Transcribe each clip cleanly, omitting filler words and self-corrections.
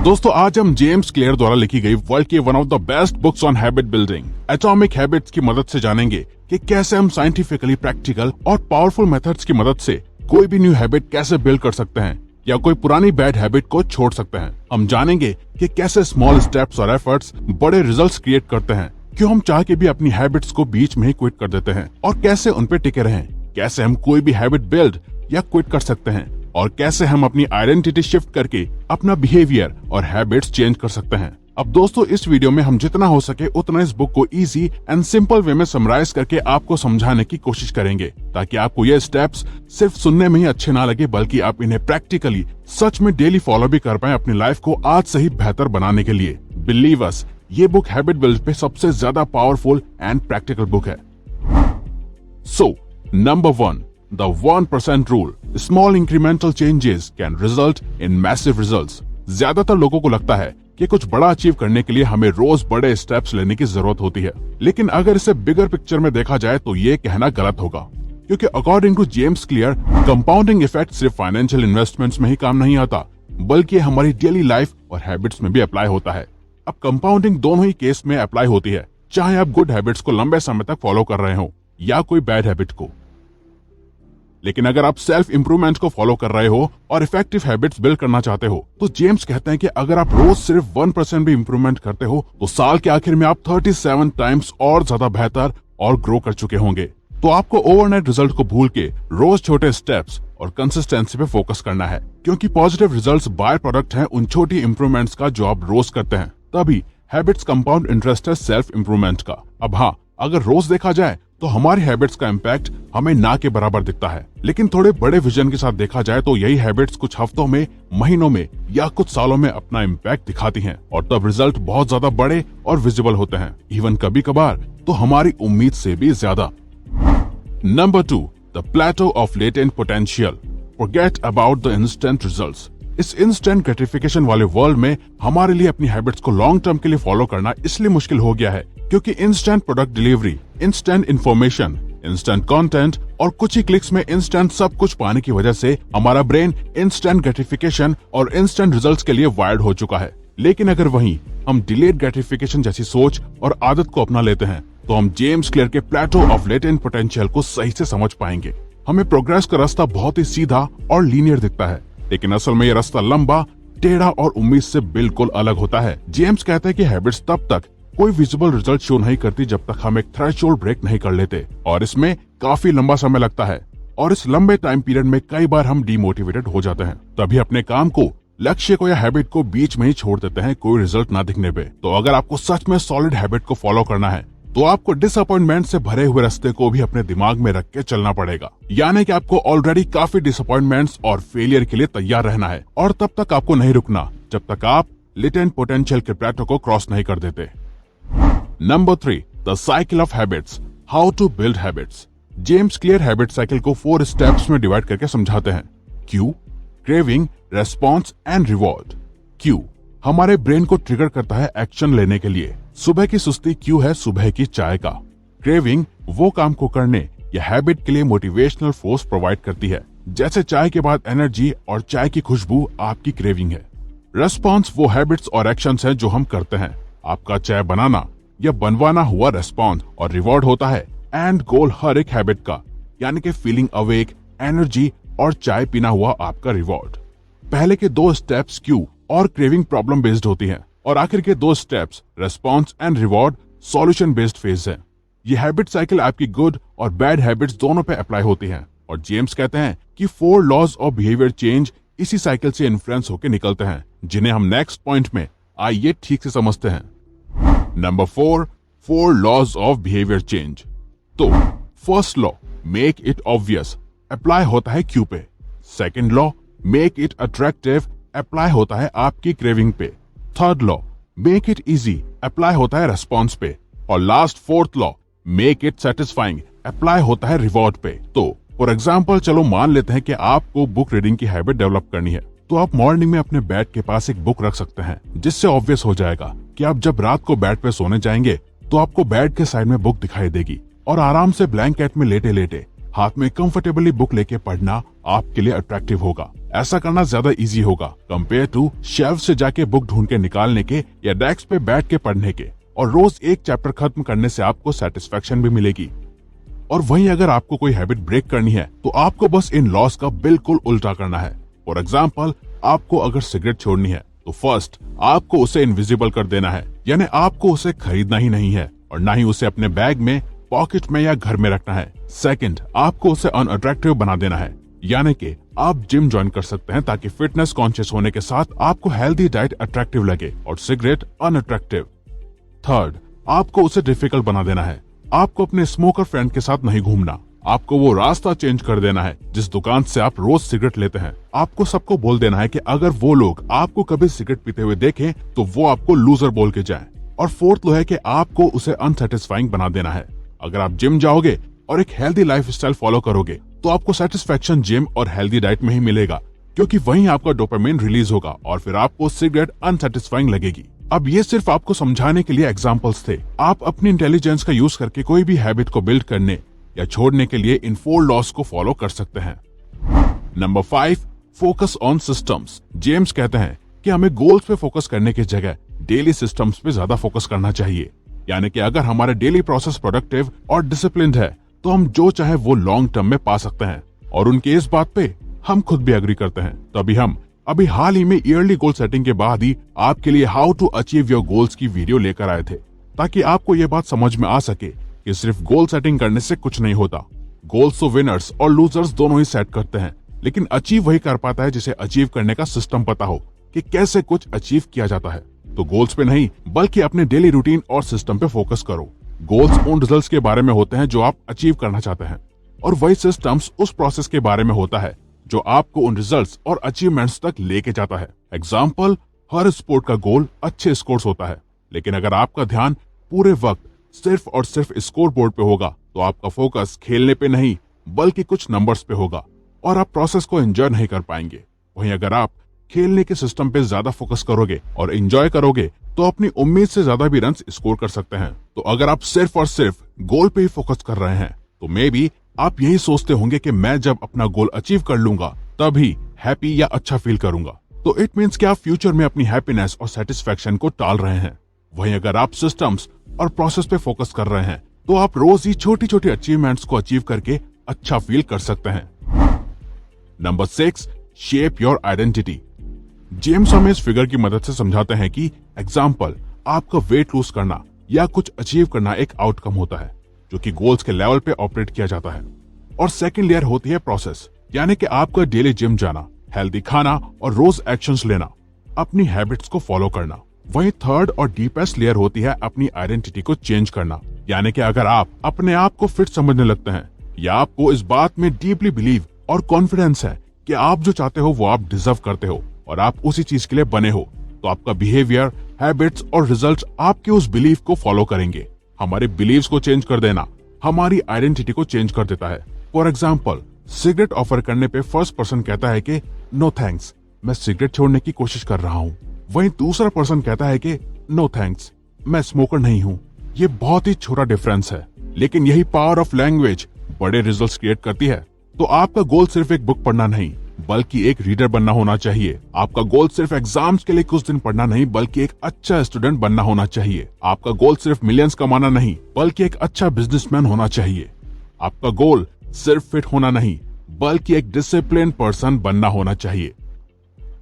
दोस्तों आज हम जेम्स क्लियर द्वारा लिखी गई वर्ल्ड की one of the best books on habit building atomic habits की मदद से जानेंगे कि कैसे हम साइंटिफिकली प्रैक्टिकल और पावरफुल मेथड्स की मदद से कोई भी न्यू हैबिट कैसे बिल्ड कर सकते हैं या कोई पुरानी बैड हैबिट को छोड़ सकते हैं। हम जानेंगे कि कैसे स्मॉल स्टेप्स और एफर्ट्स बड़े रिजल्ट्स क्रिएट करते हैं, क्यों हम चाह के भी अपनी हैबिट्स को बीच में ही क्विट कर देते हैं और कैसे उन पे टिके रहें, कैसे हम कोई भी हैबिट बिल्ड या क्विट कर सकते हैं और कैसे हम अपनी आइडेंटिटी शिफ्ट करके अपना बिहेवियर और हैबिट्स चेंज कर सकते हैं। अब दोस्तों इस वीडियो में हम जितना हो सके उतना इस बुक को इजी एंड सिंपल वे में समराइज करके आपको समझाने की कोशिश करेंगे, ताकि आपको ये स्टेप्स सिर्फ सुनने में ही अच्छे ना लगे बल्कि आप इन्हें प्रैक्टिकली सच में डेली फॉलो भी कर पाए अपनी लाइफ को आज से ही बेहतर बनाने के लिए। बिलीव अस, ये बुक हैबिट बिल्ड पे सबसे ज्यादा पावरफुल एंड प्रैक्टिकल बुक है। So number 1, The 1% rule. Small incremental changes can result in massive results. ज्यादातर लोगों को लगता है कि कुछ बड़ा अचीव करने के लिए हमें रोज बड़े स्टेप्स लेने की जरूरत होती है, लेकिन अगर इसे बिगर पिक्चर में देखा जाए तो ये कहना गलत होगा, क्योंकि according to James Clear compounding effect सिर्फ फाइनेंशियल इन्वेस्टमेंट्स में ही काम नहीं आता, बल्कि हमारी डेली लाइफ और हैबिट्स में भी अप्लाई होता है। अब कंपाउंडिंग दोनों ही केस में अप्लाई होती है, चाहे आप गुड हैबिट्स को लंबे समय तक फॉलो कर रहे हो या कोई बैड हैबिट को। लेकिन अगर आप सेल्फ इंप्रूवमेंट को फॉलो कर रहे हो और इफेक्टिव हैबिट्स बिल्ड करना चाहते हो, तो जेम्स कहते हैं कि अगर आप रोज सिर्फ 1% भी इंप्रूवमेंट करते हो तो साल के आखिर में आप 37 टाइम्स और ज्यादा बेहतर और ग्रो कर चुके होंगे। तो आपको ओवरनाइट रिजल्ट को भूल के रोज छोटे स्टेप्स और कंसिस्टेंसी पे फोकस करना है, क्योंकि पॉजिटिव रिजल्ट्स बाय प्रोडक्ट हैं उन छोटी इंप्रूवमेंट्स का जो आप रोज करते हैं। तभी हैबिट्स कंपाउंड इंटरेस्ट है सेल्फ इंप्रूवमेंट का। अब हाँ, अगर रोज देखा जाए तो हमारी हैबिट्स का इम्पैक्ट हमें ना के बराबर दिखता है, लेकिन थोड़े बड़े विजन के साथ देखा जाए तो यही हैबिट्स कुछ हफ्तों में, महीनों में या कुछ सालों में अपना इम्पैक्ट दिखाती हैं और तब रिजल्ट बहुत ज्यादा बड़े और विजिबल होते हैं, इवन कभी कभार तो हमारी उम्मीद से भी ज्यादा। Number 2, the plateau of latent potential. Forget about the instant results. इस इंस्टेंट ग्रेटिफिकेशन वाले वर्ल्ड में हमारे लिए अपनी हैबिट्स को लॉन्ग टर्म के लिए फॉलो करना इसलिए मुश्किल हो गया है क्योंकि instant product delivery, instant information, instant content और कुछ ही क्लिक्स में इंस्टेंट सब कुछ पाने की वजह से हमारा ब्रेन इंस्टेंट ग्रेटिफिकेशन और इंस्टेंट रिजल्ट्स के लिए वायर्ड हो चुका है। लेकिन अगर वहीं हम डिलेड ग्रेटिफिकेशन जैसी सोच और आदत को अपना लेते हैं तो हम जेम्स क्लियर के प्लेटो ऑफ लेटेंट पोटेंशियल को सही से समझ पाएंगे। हमें प्रोग्रेस का रास्ता बहुत ही सीधा और लीनियर दिखता है, लेकिन असल में ये रास्ता लंबा, टेढ़ा और उम्मीद से बिल्कुल अलग होता है। जेम्स कहते हैं कि हैबिट्स तब तक कोई विजिबल रिजल्ट शो नहीं करती जब तक हम एक थ्रेशोल्ड ब्रेक नहीं कर लेते, और इसमें काफी लंबा समय लगता है और इस लंबे टाइम पीरियड में कई बार हम डीमोटिवेटेड हो जाते हैं, तभी अपने काम को, लक्ष्य को या हैबिट को बीच में ही छोड़ देते हैं कोई रिजल्ट ना दिखने पे। तो अगर आपको सच में सॉलिड हैबिट को फॉलो करना है तो आपको डिसअपॉइंटमेंट से भरे हुए रास्ते को भी अपने दिमाग में रख के चलना पड़ेगा, यानी कि आपको ऑलरेडी काफी डिसअपॉइंटमेंट्स और फेलियर के लिए तैयार रहना है, और तब तक आपको नहीं रुकना जब तक आप लेटेंट पोटेंशियल के प्लेटो को क्रॉस नहीं कर देते। Number 3, the cycle of habits. How to build habits. James Clear habit cycle को 4 स्टेप्स में डिवाइड करके समझाते हैं। Cue, craving, response and reward. Cue हमारे ब्रेन को ट्रिगर करता है एक्शन लेने के लिए। सुबह की सुस्ती क्यू है सुबह की चाय का। क्रेविंग वो काम को करने या हैबिट के लिए मोटिवेशनल फोर्स प्रोवाइड करती है, जैसे चाय के बाद एनर्जी और चाय की खुशबू आपकी क्रेविंग है। रेस्पॉन्स वो हैबिट्स और एक्शंस हैं जो हम करते हैं, आपका चाय बनाना या बनवाना हुआ रेस्पॉन्स, और रिवॉर्ड होता है एंड गोल हर एक हैबिट का, यानी कि फीलिंग अवेक, एनर्जी और चाय पीना हुआ आपका रिवॉर्ड। पहले के 2 स्टेप्स क्यू और क्रेविंग प्रॉब्लम बेस्ड होती हैं, और आखिर के 2 steps response and reward solution based phase है। ये हैबिट साइकिल आपकी गुड और बैड हैबिट्स दोनों पे अप्लाई होती हैं, और जेम्स कहते हैं कि 4 लॉज ऑफ बिहेवियर चेंज इसी साइकिल से इन्फ्लुएंस होकर निकलते हैं, जिन्हें हम नेक्स्ट पॉइंट में आइए ठीक से समझते हैं। Number 4 laws of behaviour change. तो first law, make it obvious, apply होता है क्यू पे। Second law, make it attractive, apply होता है आपकी क्रेविंग पे। Third law, make it easy, apply होता है रेस्पॉन्स पे। और last 4th law, make it satisfying, apply होता है रिवॉर्ड पे। तो फॉर एग्जाम्पल चलो मान लेते हैं कि आपको बुक रीडिंग की हैबिट डेवलप करनी है, तो आप मॉर्निंग में अपने बेड के पास एक बुक रख सकते हैं, जिससे ऑब्वियस हो जाएगा कि आप जब रात को बेड पे सोने जाएंगे तो आपको बेड के साइड में बुक दिखाई देगी, और आराम से ब्लैंकेट में लेटे लेटे हाथ में कंफर्टेबली बुक लेके पढ़ना आपके लिए अट्रैक्टिव होगा। ऐसा करना ज्यादा इजी होगा कंपेयर टू शेल्फ से जाके बुक ढूंढ के निकालने के या डेस्क पे बैठ के पढ़ने के। और रोज एक चैप्टर खत्म करने से आपको सेटिस्फेक्शन भी मिलेगी। और वहीं अगर आपको कोई हैबिट ब्रेक करनी है तो आपको बस इन लॉस का बिल्कुल उल्टा करना है। फॉर एग्जाम्पल, आपको अगर सिगरेट छोड़नी है तो फर्स्ट आपको उसे इनविजिबल कर देना है, यानी आपको उसे खरीदना ही नहीं है और ना ही उसे अपने बैग में, पॉकेट में या घर में रखना है। सेकंड, आपको उसे अनअट्रैक्टिव बना देना है, यानी कि आप जिम ज्वाइन कर सकते हैं ताकि फिटनेस कॉन्शियस होने के साथ आपको हेल्दी डाइट अट्रैक्टिव लगे और सिगरेट अनअट्रैक्टिव। थर्ड, आपको उसे डिफिकल्ट बना देना है। आपको अपने स्मोकर फ्रेंड के साथ नहीं घूमना, आपको वो रास्ता चेंज कर देना है जिस दुकान से आप रोज सिगरेट लेते हैं। आपको सबको बोल देना है कि अगर वो लोग आपको कभी सिगरेट पीते हुए देखें तो वो आपको लूजर बोल के जाएं। और फोर्थ लो है कि आपको उसे अनसेटिस्फाइंग बना देना है। अगर आप जिम जाओगे और एक हेल्दी लाइफस्टाइल फॉलो करोगे तो आपको सेटिस्फेक्शन जिम और हेल्दी डाइट में ही मिलेगा, क्योंकि वहीं आपका डोपामिन रिलीज होगा और फिर आपको सिगरेट अनसेटिस्फाइंग लगेगी। अब ये सिर्फ आपको समझाने के लिए एग्जाम्पल्स थे। आप अपनी इंटेलिजेंस का यूज करके कोई भी हैबिट को बिल्ड करने या छोड़ने के लिए इन 4 लॉस को फॉलो कर सकते हैं। Number 5, focus on systems. James कहते हैं कि हमें गोल्स पे फोकस करने की जगह डेली सिस्टम्स पे ज्यादा फोकस करना चाहिए। यानी कि अगर हमारे डेली प्रोसेस प्रोडक्टिव और डिसिप्लिन्ड है तो हम जो चाहे वो लॉन्ग टर्म में पा सकते हैं। और उनकी इस बात पे हम खुद भी एग्री करते हैं। तभी हम अभी हाल ही में ईयरली गोल सेटिंग के बाद ही आपके लिए how to achieve your goals की वीडियो लेकर आए थे, ताकि आपको ये बात समझ में आ सके कि सिर्फ गोल सेटिंग करने से कुछ नहीं होता। गोल्स तो विनर्स और लूजर्स दोनों ही सेट करते हैं, लेकिन अचीव वही कर पाता है जिसे अचीव करने का सिस्टम पता हो कि कैसे कुछ अचीव किया जाता है। तो गोल्स पे नहीं बल्कि अपने डेली रूटीन और सिस्टम पे फोकस करो। गोल्स उन रिजल्ट्स के बारे में होते हैं जो आप अचीव करना चाहते हैं, और वही सिस्टम्स उस प्रोसेस के बारे में होता है जो आपको उन रिजल्ट्स और अचीवमेंट्स तक लेके जाता है। एग्जाम्पल, हर स्पोर्ट का गोल अच्छे स्कोर्स होता है, लेकिन अगर आपका ध्यान पूरे वक्त सिर्फ और सिर्फ स्कोर बोर्ड पे होगा तो आपका फोकस खेलने पे नहीं बल्कि कुछ नंबर्स पे होगा और आप प्रोसेस को एंजॉय नहीं कर पाएंगे। वहीं अगर आप खेलने के सिस्टम पे ज्यादा फोकस करोगे और एंजॉय करोगे तो अपनी उम्मीद से ज्यादा भी रन स्कोर कर सकते हैं। तो अगर आप सिर्फ और सिर्फ गोल पे ही फोकस कर रहे हैं तो मे बी आप यही सोचते होंगे कि मैं जब अपना गोल अचीव कर लूंगा तभी हैप्पी या अच्छा फील करूंगा। तो इट मीन्स कि आप फ्यूचर में अपनी हैप्पीनेस और सेटिस्फेक्शन को टाल रहे हैं। वहीं अगर आप सिस्टम्स और प्रोसेस पे फोकस कर रहे हैं तो आप रोज ही छोटी छोटी अचीवमेंट्स को अचीव करके अच्छा फील कर सकते हैं। Number 6, shape your identity. James हमें इस फिगर की मदद से समझाते हैं कि एग्जाम्पल, आपका वेट लूज करना या कुछ अचीव करना एक आउटकम होता है जो कि गोल्स के लेवल पे ऑपरेट किया जाता है। और सेकंड लेयर होती है प्रोसेस, यानी कि आपका डेली जिम जाना, हेल्दी खाना और रोज एक्शंस लेना, अपनी हैबिट्स को फॉलो करना। वहीं थर्ड और डीपेस्ट लेयर होती है अपनी आइडेंटिटी को चेंज करना, यानी कि अगर आप अपने आप को फिट समझने लगते हैं या आपको इस बात में डीपली बिलीव और कॉन्फिडेंस है कि आप जो चाहते हो वो आप डिजर्व करते हो और आप उसी चीज के लिए बने हो, तो आपका बिहेवियर, हैबिट्स और रिजल्ट्स आपके उस बिलीफ को फॉलो करेंगे। हमारे बिलीव्स को चेंज कर देना हमारी आइडेंटिटी को चेंज कर देता है। फॉर एग्जाम्पल, सिगरेट ऑफर करने पे फर्स्ट पर्सन कहता है कि नो थैंक्स, मैं सिगरेट छोड़ने की कोशिश कर रहा हूँ। वहीं दूसरा पर्सन कहता है कि नो थैंक्स, मैं स्मोकर नहीं हूँ। ये बहुत ही छोटा डिफरेंस है, लेकिन यही पावर ऑफ लैंग्वेज बड़े रिजल्ट्स क्रिएट करती है। तो आपका गोल सिर्फ एक बुक पढ़ना नहीं बल्कि एक रीडर बनना होना चाहिए। आपका गोल सिर्फ एग्जाम्स के लिए कुछ दिन पढ़ना नहीं बल्कि एक अच्छा स्टूडेंट बनना होना चाहिए। आपका गोल सिर्फ मिलियंस कमाना नहीं बल्कि एक अच्छा बिजनेसमैन होना चाहिए। आपका गोल सिर्फ फिट होना नहीं बल्कि एक डिसिप्लिन पर्सन बनना होना चाहिए।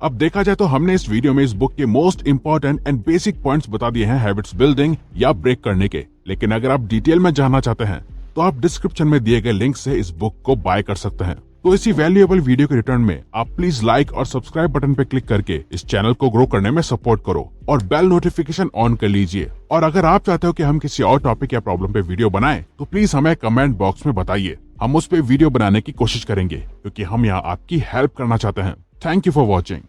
अब देखा जाए तो हमने इस वीडियो में इस बुक के most important and basic points बता दिए हैं हैबिट्स बिल्डिंग या ब्रेक करने के। लेकिन अगर आप डिटेल में जानना चाहते हैं तो आप डिस्क्रिप्शन में दिए गए लिंक से इस बुक को बाय कर सकते हैं। तो इसी वैल्यूएबल वीडियो के रिटर्न में आप प्लीज लाइक और सब्सक्राइब बटन पे क्लिक करके इस चैनल को ग्रो करने में सपोर्ट करो और बेल नोटिफिकेशन ऑन कर लीजिए। और अगर आप चाहते हो कि हम किसी और टॉपिक या प्रॉब्लम पे वीडियो बनाएं तो प्लीज हमें कमेंट बॉक्स में बताइए। हम उस पे वीडियो बनाने की कोशिश करेंगे क्योंकि हम यहाँ आपकी हेल्प करना चाहते हैं। Thank you for watching.